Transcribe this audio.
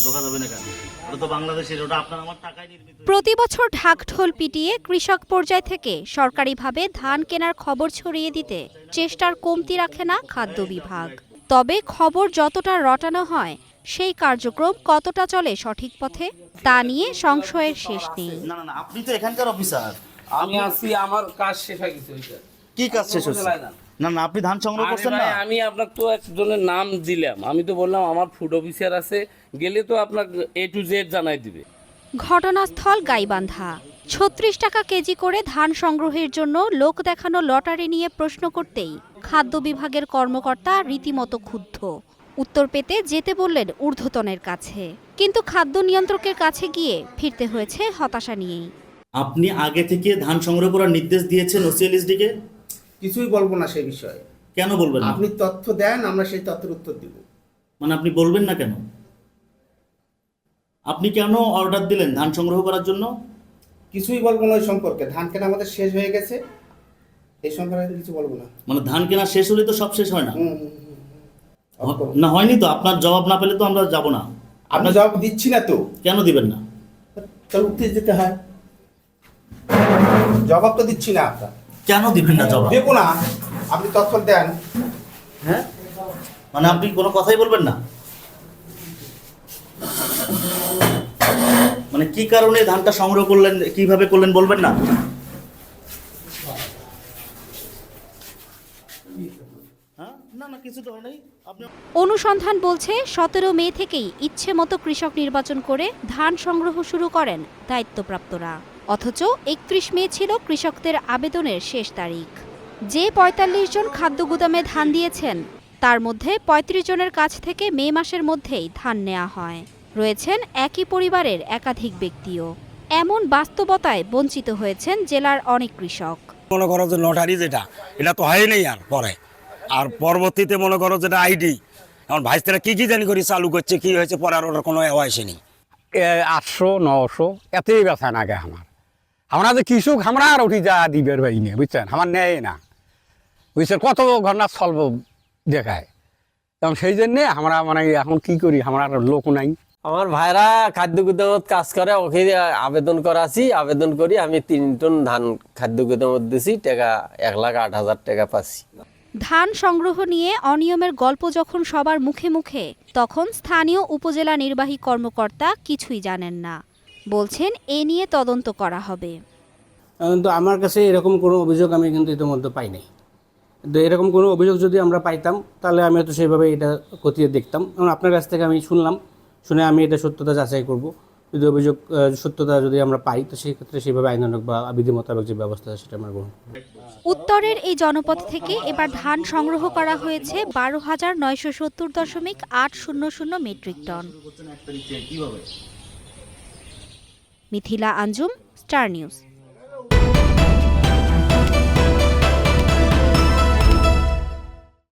ঢোকা যাবে না কেন? ওটা তো বাংলাদেশের, ওটা আপনার আমার টাকায় নির্মিত। প্রতি বছর ঢাকঢোল পিটিয়ে কৃষক পর্যায় থেকে সরকারিভাবে ধান কেনার খবর ছড়িয়ে দিতে চেষ্টার কমতি রাখে না খাদ্য বিভাগ। তবে খবর যতটা রটানো হয় সেই কার্যক্রম কতটা চলে সঠিক পথে তা নিয়ে সংশয়ের শেষ নেই। না না না, আপনি তো এখানকার অফিসার। আমি আছি, আমার কাজ শেষ হয়ে গেছে। ওইটা কি কাজ শেষ হচ্ছে? না না, আপনি ধান সংগ্রহ আরে করছেন ভাই, না? আমি আপনাকে তো একজনের নাম দিলাম, আমি তো বললাম আমার ফুড অফিসার আছে, গেলে তো আপনাকে A to Z জানাই দিবে। ঘটনাস্থল গাইবান্ধা। ৩৬ টাকা কেজি করে ধান সংগ্রহের জন্য লোক দেখানো লটারি নিয়ে প্রশ্ন করতেই খাদ্য বিভাগের কর্মকর্তা রীতিমতো ক্ষুব্ধ। উত্তর পেতে যেতে বললেন ঊর্ধ্বতনের কাছে, কিন্তু খাদ্য নিয়ন্ত্রকের কাছে গিয়ে ফিরতে হয়েছে হতাশা নিয়েই। আপনি আগে থেকে ধান সংগ্রহ করার নির্দেশ দিয়েছেন ওসিএলএসডি কে? কিছুই বলবো না সেই বিষয়ে। কেন বলবেন না? আপনি তথ্য দেন, আমরা সেই তথ্যের উত্তর দিব। মানে আপনি বলবেন না কেন? আপনি কেন অর্ডার দিলেন ধান সংগ্রহ করার জন্য? কিছুই বলবো না ওই সম্পর্কে। ধান কেনা আমাদের শেষ হয়ে গেছে, এই সম্পর্কে আমি কিছু বলবো না। মানে ধান কেনা শেষ হলে তো সব শেষ হয় না? হুম। না হয়নি তো? আপনার জবাব না পেলে তো আমরা যাব না। আপনি জবাব দিচ্ছি না তো, কেন দিবেন না? তাহলে উত্তর দিতে হয়। জবাব তো দিচ্ছি না আপনার। কেন দিবেন না জবাব? দেবো না, আপনি তথ্য দেন। হ্যাঁ, মানে আপনি কোনো কথাই বলবেন না? মানে কি কারণে ধানটা সংগ্রহ করলেন, কিভাবে করলেন বলবেন না? হ্যাঁ, না না, কিছু তো হয় নাই। আপনি অনুসন্ধান বলছে ১৭ মে থেকেই ইচ্ছে মতো কৃষক নির্বাচন করে ধান সংগ্রহ শুরু করেন দায়িত্বপ্রাপ্তরা। অথচ ৩১ মে ছিল কৃষকদের আবেদনের শেষ তারিখ। যে ৪৫ জন খাদ্য গুদামে ধান দিয়েছেন তার মধ্যে ৩৫ জনের কাছ থেকে মে মাসের মধ্যেই ধান নেওয়া হয়। রয়েছেন একই পরিবারের একাধিক ব্যক্তিও। এমন বাস্তবতায় বঞ্চিত হয়েছেন জেলার অনেক কৃষক। মনে করো যে লটারি যেটা, এটা তো হয় নাই আর পরে, আর পরবর্তীতে মনে করো যেটা আইডি, এখন ভাইস্তারা কি জানি করি চালু করছে, কি হয়েছে পরে আর ওটার কোনো আসেনি। 800 900 এতেই বেচা না গে আমরা যে কৃষক, আমরা আর উঠি যা দিবের ভাই নিয়ে, বুঝছেন, আমার নেয় না, বুঝছেন, কত ঘটনা চলবো দেখায়। এবং সেই জন্যে আমরা মানে এখন কি করি, আমার আর লোক নাই। আমার ভাইরা খাদ্য গুদামত কাজ করে, ওকে আবেদন করাছি, আবেদন করি আমি 3 টন ধান খাদ্য গুদামত দিছি, টাকা 1,08,000 টাকা পাচ্ছি। ধান সংগ্রহ নিয়ে অনিয়মের গল্প যখন সবার মুখে মুখে, তখন স্থানীয় উপজেলা নির্বাহী কর্মকর্তা কিছুই জানেন না। বলছেন এ নিয়ে তদন্ত করা হবে। কিন্তু আমার কাছে এরকম কোনো অভিযোগ আমি কিন্তু ইতিমধ্যে পাই নাই। কিন্তু এরকম কোনো অভিযোগ যদি আমরা পাইতাম তাহলে আমি হয়তো সেইভাবে এটা খতিয়ে দেখতাম। এবং আপনার কাছ থেকে আমি শুনলাম, শুনে আমি এটা সত্যতা যাচাই করব। যদি অভিযোগ সত্যতা যদি আমরা পাই তো সেই ক্ষেত্রে সেইভাবে আইনানুগ বা বিধি মোতাবেক যে ব্যবস্থা সেটা আমরা গ্রহণ করব। উত্তরের এই জনপদ থেকে এবার ধান সংগ্রহ করা হয়েছে ১২,৯৭০.৮০০ metric ton. Mithila Anjum, Star news.